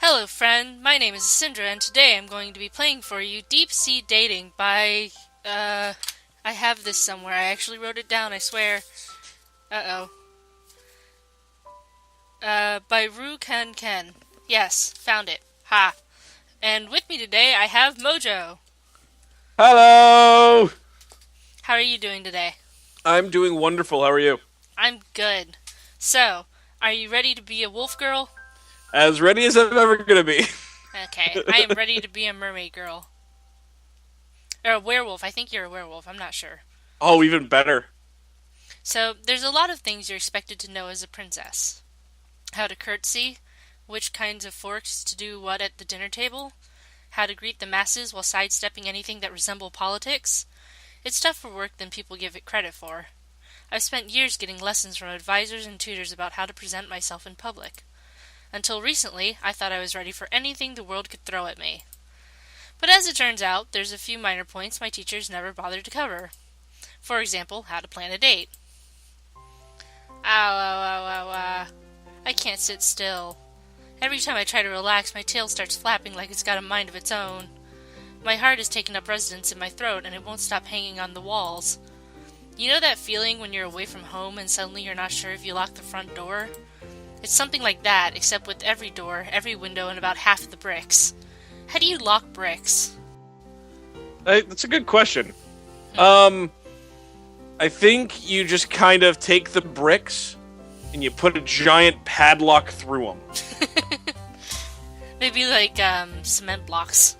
Hello friend, my name is Syndra and today I'm going to be playing for you Deep Sea Dating by, I have this somewhere, I actually wrote it down, I swear. Uh-oh. By Roukanken. Yes, found it. Ha. And with me today I have Mojo. Hello! How are you doing today? I'm doing wonderful. How are you? I'm good. So, are you ready to be a wolf girl? As ready as I'm ever gonna be. Okay, I am ready to be a mermaid girl. Or a werewolf, I think you're a werewolf, I'm not sure. Oh, even better. So, there's a lot of things you're expected to know as a princess. How to curtsy, which kinds of forks to do what at the dinner table, how to greet the masses while sidestepping anything that resemble politics. It's tougher work than people give it credit for. I've spent years getting lessons from advisors and tutors about how to present myself in public. Until recently, I thought I was ready for anything the world could throw at me. But as it turns out, there's a few minor points my teachers never bothered to cover. For example, how to plan a date. Ow, ow, ow, ow, ow. I can't sit still. Every time I try to relax, my tail starts flapping like it's got a mind of its own. My heart has taken up residence in my throat and it won't stop hanging on the walls. You know that feeling when you're away from home and suddenly you're not sure if you locked the front door? It's something like that, except with every door, every window, and about half of the bricks. How do you lock bricks? That's a good question. Hmm. I think you just kind of take the bricks and you put a giant padlock through them. Maybe like, cement blocks.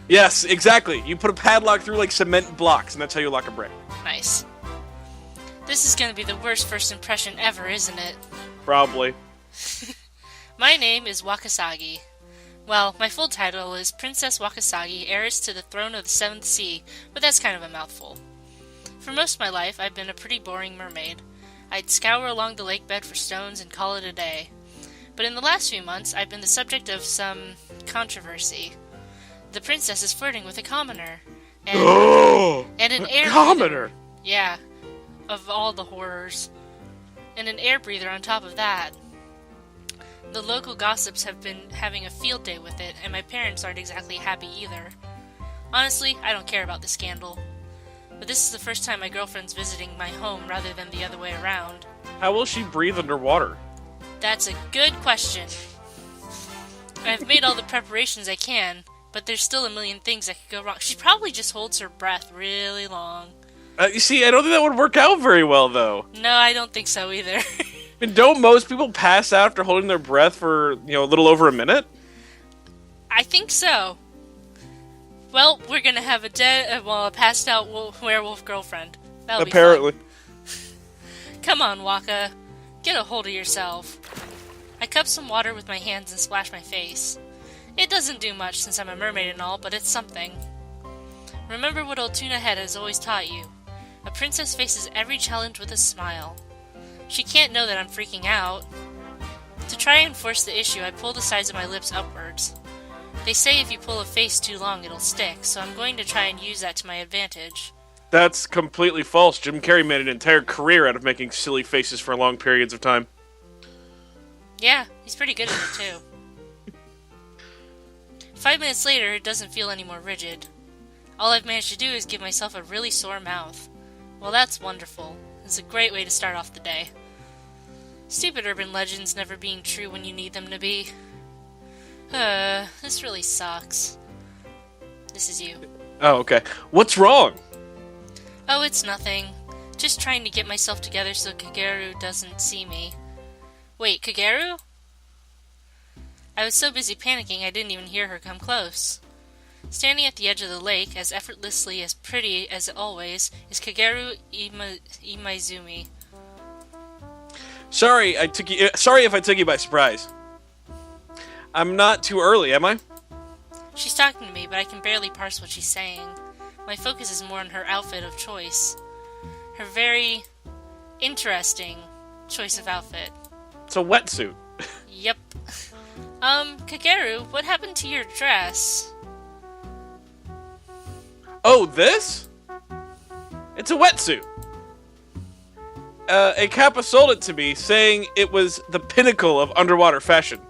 Yes, exactly. You put a padlock through like cement blocks, and that's how you lock a brick. Nice. This is gonna be the worst first impression ever, isn't it? Probably. My name is Wakasagi. Well, my full title is Princess Wakasagi, heiress to the throne of the Seventh Sea, but that's kind of a mouthful. For most of my life, I've been a pretty boring mermaid. I'd scour along the lake bed for stones and call it a day. But in the last few months, I've been the subject of some controversy. The princess is flirting with a commoner, and Oh, and an a air breather. commoner. Yeah, of all the horrors. And an air breather on top of that. The local gossips have been having a field day with it, and my parents aren't exactly happy either. Honestly, I don't care about the scandal. But this is the first time my girlfriend's visiting my home rather than the other way around. How will she breathe underwater? That's a good question. I've made all the preparations I can, but there's still a million things that could go wrong. She probably just holds her breath really long. You see, I don't think that would work out very well, though. No, I don't think so either. I mean, don't most people pass out after holding their breath for, a little over a minute? I think so. Well, we're gonna have a passed out werewolf girlfriend. That'll be Apparently. fun. Come on, Waka. Get a hold of yourself. I cup some water with my hands and splash my face. It doesn't do much since I'm a mermaid and all, but it's something. Remember what old Tuna Head has always taught you. A princess faces every challenge with a smile. She can't know that I'm freaking out. To try and force the issue, I pull the sides of my lips upwards. They say if you pull a face too long, it'll stick, so I'm going to try and use that to my advantage. That's completely false. Jim Carrey made an entire career out of making silly faces for long periods of time. Yeah, he's pretty good at it too. 5 minutes later, it doesn't feel any more rigid. All I've managed to do is give myself a really sore mouth. Well, that's wonderful. It's a great way to start off the day. Stupid urban legends never being true when you need them to be. This really sucks. This is you. Oh, okay. What's wrong? Oh, it's nothing. Just trying to get myself together so Kageru doesn't see me. Wait, Kageru? I was so busy panicking I didn't even hear her come close. Standing at the edge of the lake, as effortlessly as pretty as always, is Kageru Imaizumi. Sorry if I took you by surprise. I'm not too early, am I? She's talking to me, but I can barely parse what she's saying. My focus is more on her outfit of choice. Her very interesting choice of outfit. It's a wetsuit. Yep. Kageru, what happened to your dress? Oh, this? It's a wetsuit. A Kappa sold it to me, saying it was the pinnacle of underwater fashion.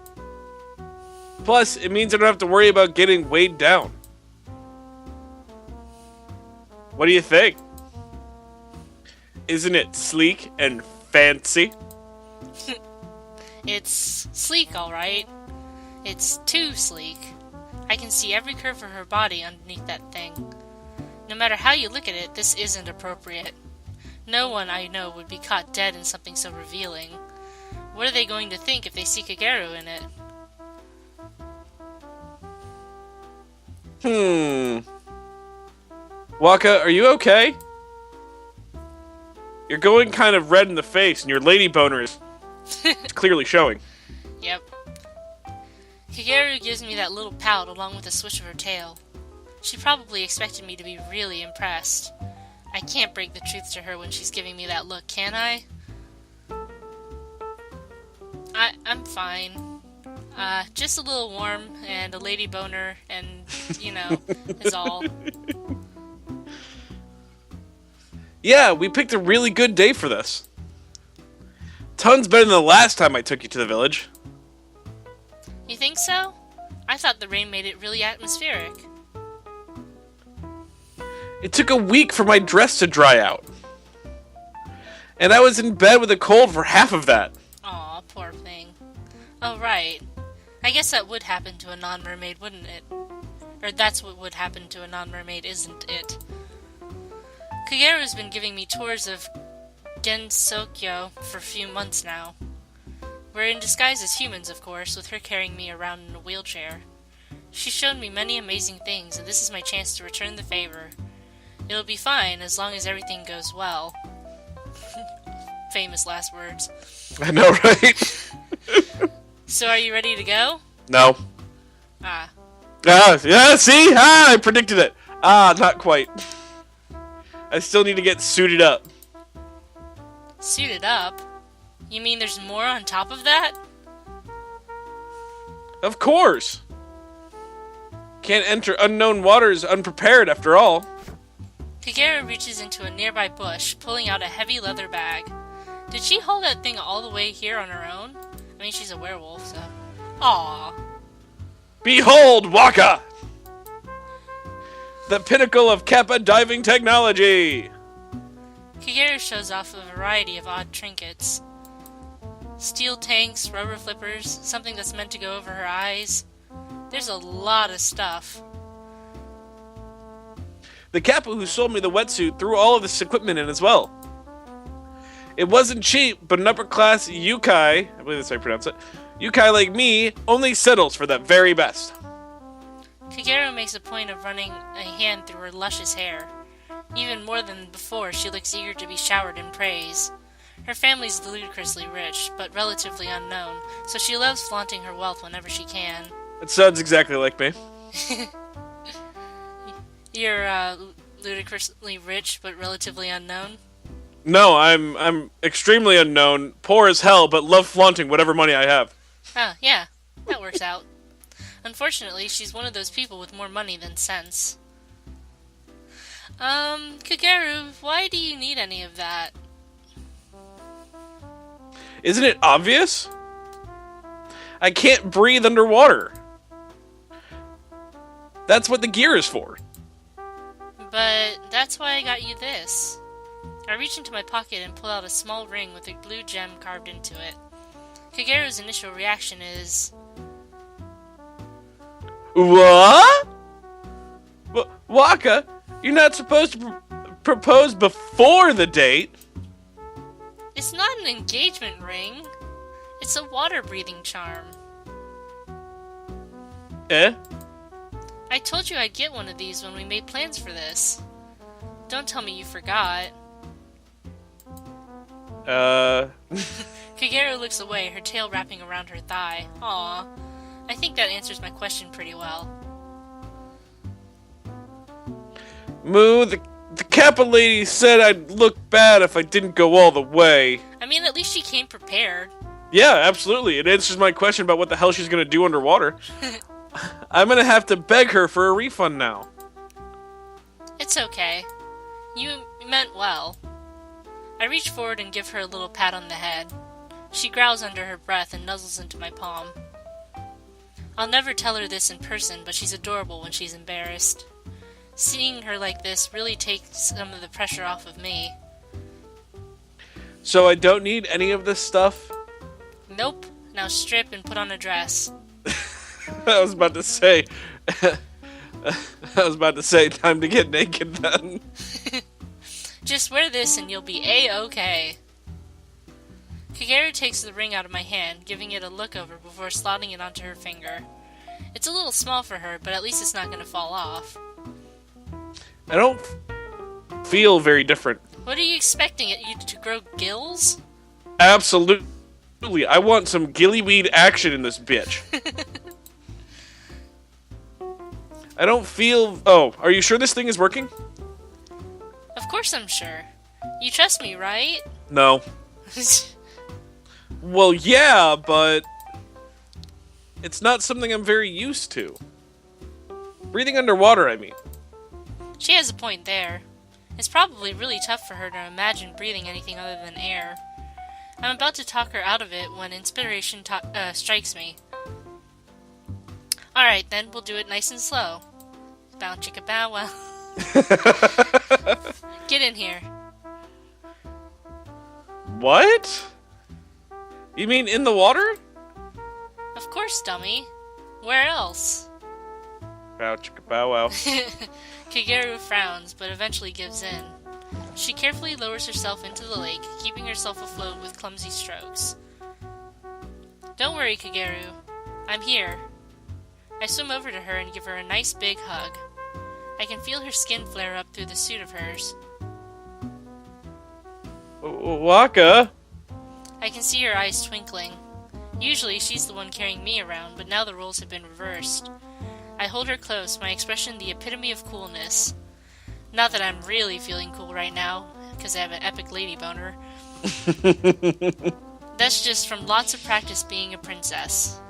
Plus, it means I don't have to worry about getting weighed down. What do you think? Isn't it sleek and fancy? It's sleek, alright. It's too sleek. I can see every curve of her body underneath that thing. No matter how you look at it, this isn't appropriate. No one I know would be caught dead in something so revealing. What are they going to think if they see Kageru in it? Waka, are you okay? You're going kind of red in the face, and your lady boner is clearly showing. Yep. Kageru gives me that little pout along with a swish of her tail. She probably expected me to be really impressed. I can't break the truth to her when she's giving me that look, can I? I'm fine. Just a little warm and a lady boner and, is all. Yeah, we picked a really good day for this. Tons better than the last time I took you to the village. You think so? I thought the rain made it really atmospheric. It took a week for my dress to dry out. And I was in bed with a cold for half of that. Aw, poor thing. Oh, right. I guess that would happen to a non-mermaid, wouldn't it? Or that's what would happen to a non-mermaid, isn't it? Kageru's been giving me tours of Gensokyo for a few months now. We're in disguise as humans, of course, with her carrying me around in a wheelchair. She's shown me many amazing things, and this is my chance to return the favor. It'll be fine, as long as everything goes well. Famous last words. I know, right? So are you ready to go? No. Yeah, see? I predicted it. Not quite. I still need to get suited up. Suited up? You mean there's more on top of that? Of course. Can't enter unknown waters unprepared, after all. Kageru reaches into a nearby bush, pulling out a heavy leather bag. Did she haul that thing all the way here on her own? I mean, she's a werewolf, so... Aww. Behold, Waka! The pinnacle of Kappa diving technology! Kageru shows off a variety of odd trinkets. Steel tanks, rubber flippers, something that's meant to go over her eyes. There's a lot of stuff. The Kappa who sold me the wetsuit threw all of this equipment in as well. It wasn't cheap, but an upper-class yukai, I believe that's how you pronounce it, yukai like me only settles for that very best. Kageru makes a point of running a hand through her luscious hair. Even more than before, she looks eager to be showered in praise. Her family's ludicrously rich, but relatively unknown, so she loves flaunting her wealth whenever she can. It sounds exactly like me. You're, ludicrously rich, but relatively unknown? No, I'm extremely unknown, poor as hell, but love flaunting whatever money I have. Oh, yeah, that works out. Unfortunately, she's one of those people with more money than sense. Kageru, why do you need any of that? Isn't it obvious? I can't breathe underwater. That's what the gear is for. But that's why I got you this. I reach into my pocket and pull out a small ring with a blue gem carved into it. Kageru's initial reaction is... What? Waka, you're not supposed to propose before the date. It's not an engagement ring. It's a water-breathing charm. Eh? I told you I'd get one of these when we made plans for this. Don't tell me you forgot. Kageru looks away, her tail wrapping around her thigh. Aw. I think that answers my question pretty well. Moo, the Kappa lady said I'd look bad if I didn't go all the way. I mean, at least she came prepared. Yeah, absolutely. It answers my question about what the hell she's gonna do underwater. I'm gonna have to beg her for a refund now. It's okay. You meant well. I reach forward and give her a little pat on the head. She growls under her breath and nuzzles into my palm. I'll never tell her this in person, but she's adorable when she's embarrassed. Seeing her like this really takes some of the pressure off of me. So I don't need any of this stuff? Nope. Now strip and put on a dress. I was about to say... time to get naked then. Just wear this and you'll be A-okay. Kageru takes the ring out of my hand, giving it a look over before slotting it onto her finger. It's a little small for her, but at least it's not going to fall off. I don't feel very different. What are you expecting? You to grow gills? Absolutely. I want some gillyweed action in this bitch. I don't feel... Oh, are you sure this thing is working? Of course I'm sure. You trust me, right? No. Well, yeah, but... It's not something I'm very used to. Breathing underwater, I mean. She has a point there. It's probably really tough for her to imagine breathing anything other than air. I'm about to talk her out of it when inspiration strikes me. Alright then, we'll do it nice and slow. Bow chicka bow wow. Get in here. What? You mean in the water? Of course, dummy. Where else? Bow chicka bow wow. Kageru frowns, but eventually gives in. She carefully lowers herself into the lake, keeping herself afloat with clumsy strokes. Don't worry, Kageru. I'm here. I swim over to her and give her a nice big hug. I can feel her skin flare up through the suit of hers. Waka? I can see her eyes twinkling. Usually she's the one carrying me around, but now the roles have been reversed. I hold her close, my expression the epitome of coolness. Not that I'm really feeling cool right now, because I have an epic lady boner. That's just from lots of practice being a princess.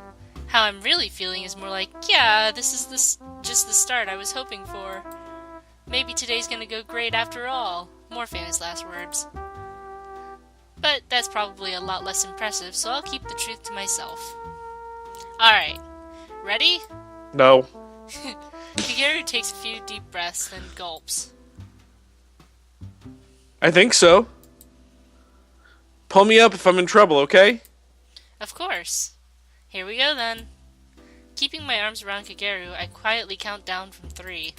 How I'm really feeling is more like, yeah, this is just the start I was hoping for. Maybe today's gonna go great after all. More famous last words. But that's probably a lot less impressive, so I'll keep the truth to myself. Alright. Ready? No. Kageru takes a few deep breaths, then gulps. I think so. Pull me up if I'm in trouble, okay? Of course. Here we go then. Keeping my arms around Kageru, I quietly count down from 3.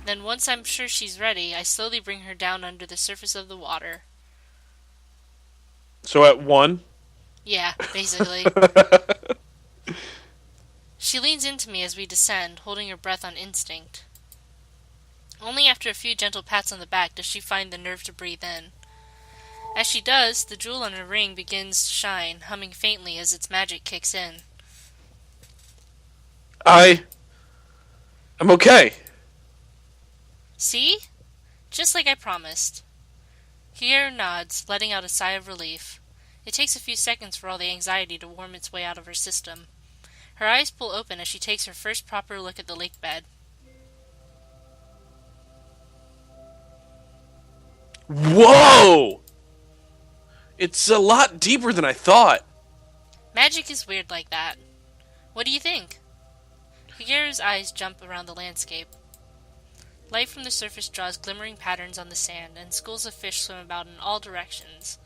Then once I'm sure she's ready, I slowly bring her down under the surface of the water. So at 1? Yeah, basically. She leans into me as we descend, holding her breath on instinct. Only after a few gentle pats on the back does she find the nerve to breathe in. As she does, the jewel on her ring begins to shine, humming faintly as its magic kicks in. I'm okay. See? Just like I promised. Kageru nods, letting out a sigh of relief. It takes a few seconds for all the anxiety to worm its way out of her system. Her eyes pull open as she takes her first proper look at the lake bed. Whoa! It's a lot deeper than I thought. Magic is weird like that. What do you think? Kageru's eyes jump around the landscape. Light from the surface draws glimmering patterns on the sand, and schools of fish swim about in all directions.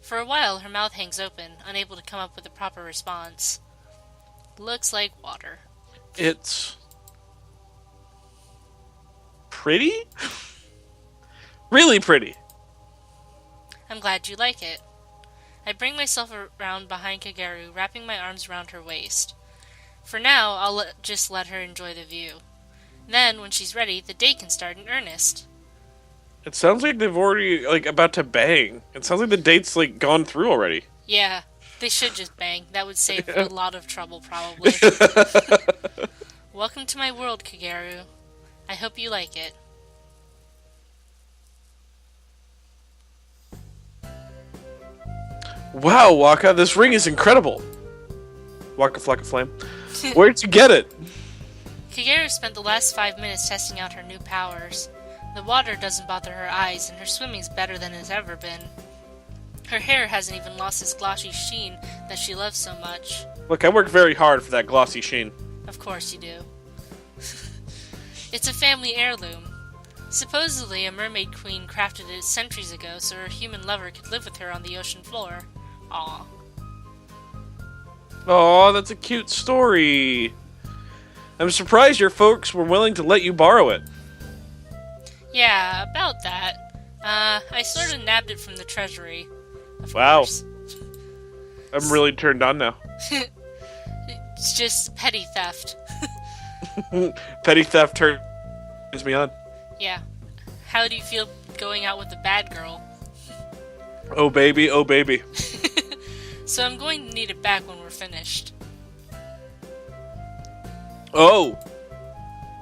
For a while, her mouth hangs open, unable to come up with a proper response. Looks like water. It's... pretty? Really pretty. I'm glad you like it. I bring myself around behind Kageru, wrapping my arms around her waist. For now, I'll just let her enjoy the view. Then, when she's ready, the date can start in earnest. It sounds like they've already, about to bang. It sounds like the date's, gone through already. Yeah, they should just bang. That would save a lot of trouble, probably. Welcome to my world, Kageru. I hope you like it. Wow, Waka, this ring is incredible. Waka Flocka Flame. Where'd you get it? Kageru spent the last 5 minutes testing out her new powers. The water doesn't bother her eyes, and her swimming's better than it's ever been. Her hair hasn't even lost its glossy sheen that she loves so much. Look, I work very hard for that glossy sheen. Of course you do. It's a family heirloom. Supposedly, a mermaid queen crafted it centuries ago so her human lover could live with her on the ocean floor. Aw. Aw, that's a cute story. I'm surprised your folks were willing to let you borrow it. Yeah, about that. I sort of nabbed it from the treasury. Of Wow. course. I'm really turned on now. It's just petty theft. Petty theft turns me on. Yeah. How do you feel going out with a bad girl? Oh baby, oh baby. So I'm going to need it back when we're finished. Oh!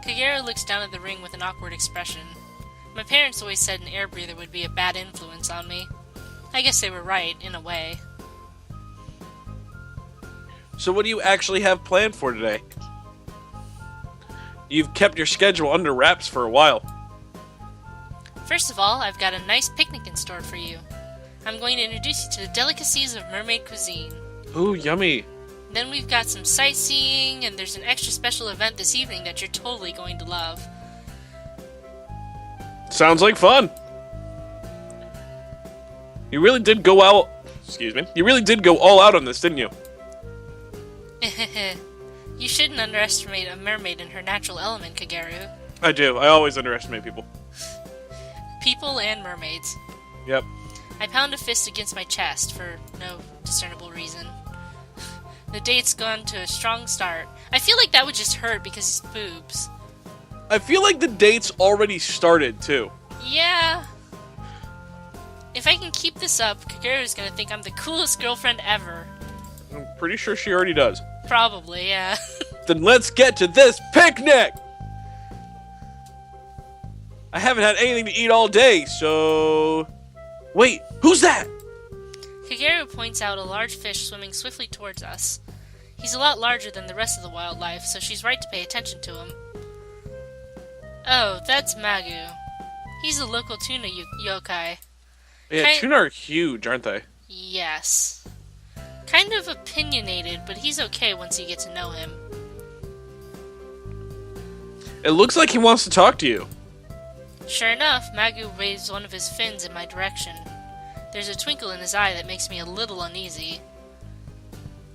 Kagero looks down at the ring with an awkward expression. My parents always said an air breather would be a bad influence on me. I guess they were right, in a way. So what do you actually have planned for today? You've kept your schedule under wraps for a while. First of all, I've got a nice picnic in store for you. I'm going to introduce you to the delicacies of mermaid cuisine. Ooh, yummy. Then we've got some sightseeing, and there's an extra special event this evening that you're totally going to love. Sounds like fun. You really did go out... Excuse me. You really did go all out on this, didn't you? You shouldn't underestimate a mermaid in her natural element, Kagero. I do. I always underestimate people. People and mermaids. Yep. I pound a fist against my chest for no discernible reason. The date's gone to a strong start. I feel like that would just hurt because it's boobs. I feel like the date's already started, too. Yeah. If I can keep this up, Kageru's gonna think I'm the coolest girlfriend ever. I'm pretty sure she already does. Probably, yeah. Then let's get to this picnic! I haven't had anything to eat all day, so... Wait, who's that? Kageru points out a large fish swimming swiftly towards us. He's a lot larger than the rest of the wildlife, so she's right to pay attention to him. Oh, that's Magu. He's a local tuna yokai. Yeah, tuna are huge, aren't they? Yes. Kind of opinionated, but he's okay once you get to know him. It looks like he wants to talk to you. Sure enough, Magu waves one of his fins in my direction. There's a twinkle in his eye that makes me a little uneasy.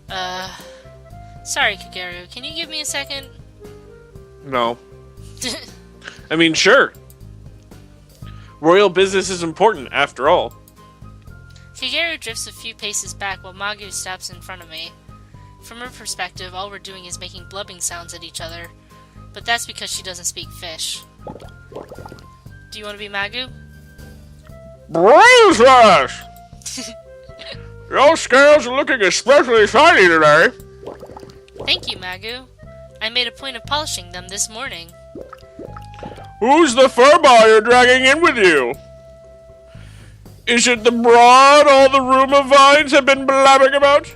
Sorry, Kageru, can you give me a second? No. I mean, sure. Royal business is important, after all. Kageru drifts a few paces back while Magu stops in front of me. From her perspective, all we're doing is making blubbing sounds at each other. But that's because she doesn't speak fish. Do you want to be Magu? Brainslash! Your scales are looking especially shiny today. Thank you, Magu. I made a point of polishing them this morning. Who's the furball you're dragging in with you? Is it the broad all the rumor vines have been blabbing about?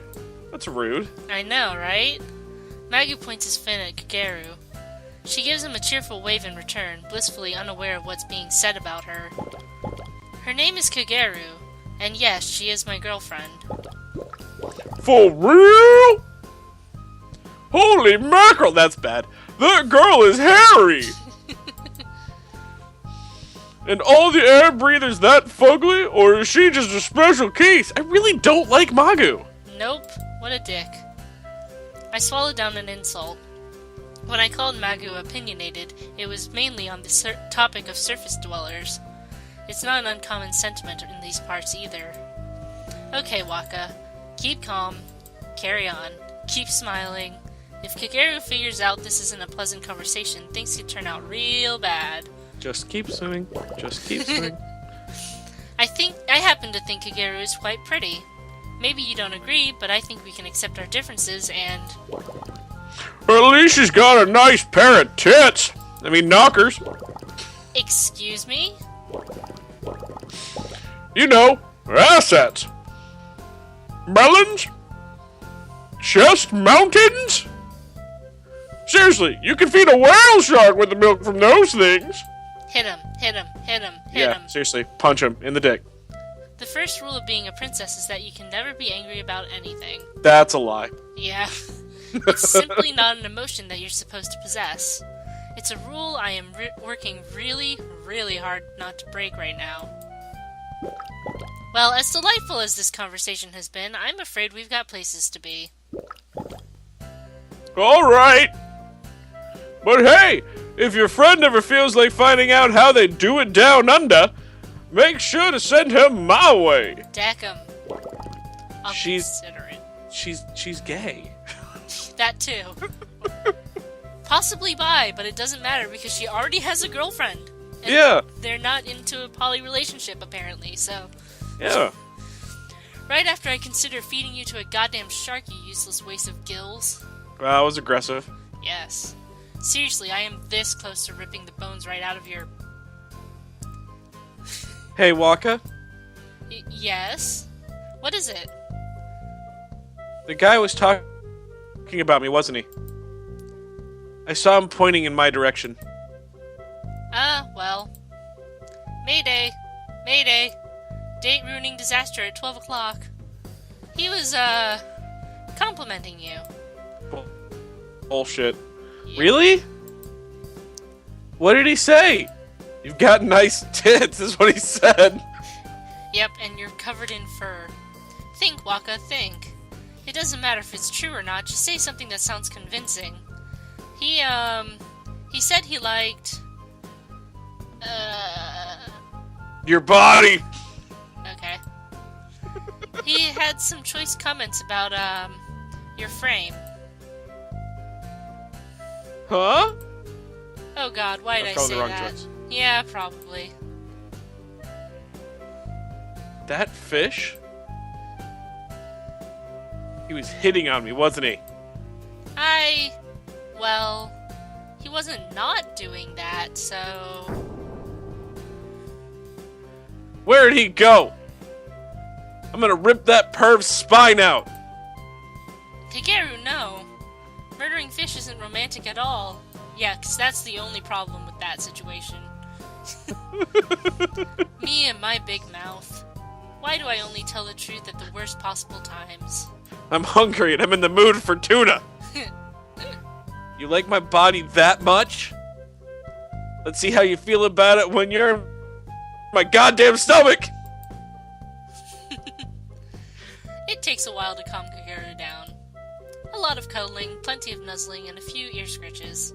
That's rude. I know, right? Magu points his fin at Kageru. She gives him a cheerful wave in return, blissfully unaware of what's being said about her. Her name is Kageru, and yes, she is my girlfriend. For real? Holy mackerel, that's bad. That girl is hairy! And all the air breathers that fugly, or is she just a special case? I really don't like Magu. Nope, what a dick. I swallowed down an insult. When I called Magu opinionated, it was mainly on the topic of surface dwellers. It's not an uncommon sentiment in these parts either. Okay, Waka. Keep calm. Carry on. Keep smiling. If Kageru figures out this isn't a pleasant conversation, things could turn out real bad. Just keep swimming. Just keep swimming. I happen to think Kageru is quite pretty. Maybe you don't agree, but I think we can accept our differences and... Or at least she's got a nice pair of tits. I mean, knockers. Excuse me? You know, assets. Melons? Chest mountains? Seriously, you can feed a whale shark with the milk from those things. Hit him, hit him, hit him, hit Yeah, him. seriously, punch him in the dick. The first rule of being a princess is that you can never be angry about anything. That's a lie. Yeah. It's simply not an emotion that you're supposed to possess. It's a rule I am working really, really hard not to break right now. Well, as delightful as this conversation has been, I'm afraid we've got places to be. Alright! But hey, if your friend ever feels like finding out how they do it down under, make sure to send her my way. Deckham. I'll consider it. She's gay. That too. Possibly bi, but it doesn't matter because she already has a girlfriend. And yeah. They're not into a poly relationship, apparently, so... Yeah. Right after I consider feeding you to a goddamn shark, you useless waste of gills. That was aggressive. Yes. Seriously, I am this close to ripping the bones right out of your... Hey, Waka. Yes? What is it? The guy was talking about me, wasn't he? I saw him pointing in my direction. Well. Mayday. Mayday. Date-ruining disaster at 12 o'clock. He was, complimenting you. Bullshit. Yeah. Really? What did he say? You've got nice tits, is what he said. Yep, and you're covered in fur. Think, Waka, think. It doesn't matter if it's true or not, just say something that sounds convincing. He said he liked... Your body! Okay. He had some choice comments about, your frame. Huh? Oh god, why did I That's say probably the wrong that? choice. Yeah, probably. That fish? He was hitting on me, wasn't he? Well, he wasn't not doing that, so... Where'd he go? I'm gonna rip that perv's spine out. Kageru, no. Murdering fish isn't romantic at all. Yeah, 'cause that's the only problem with that situation. Me and my big mouth. Why do I only tell the truth at the worst possible times? I'm hungry and I'm in the mood for tuna. You like my body that much? Let's see how you feel about it when you're in my goddamn stomach. It takes a while to calm Kageru down. A lot of cuddling, plenty of nuzzling, and a few ear scritches.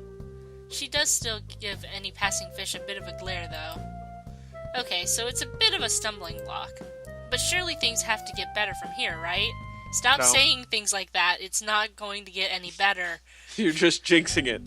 She does still give any passing fish a bit of a glare, though. Okay, so it's a bit of a stumbling block. But surely things have to get better from here, right? Stop saying things like that. It's not going to get any better. You're just jinxing it.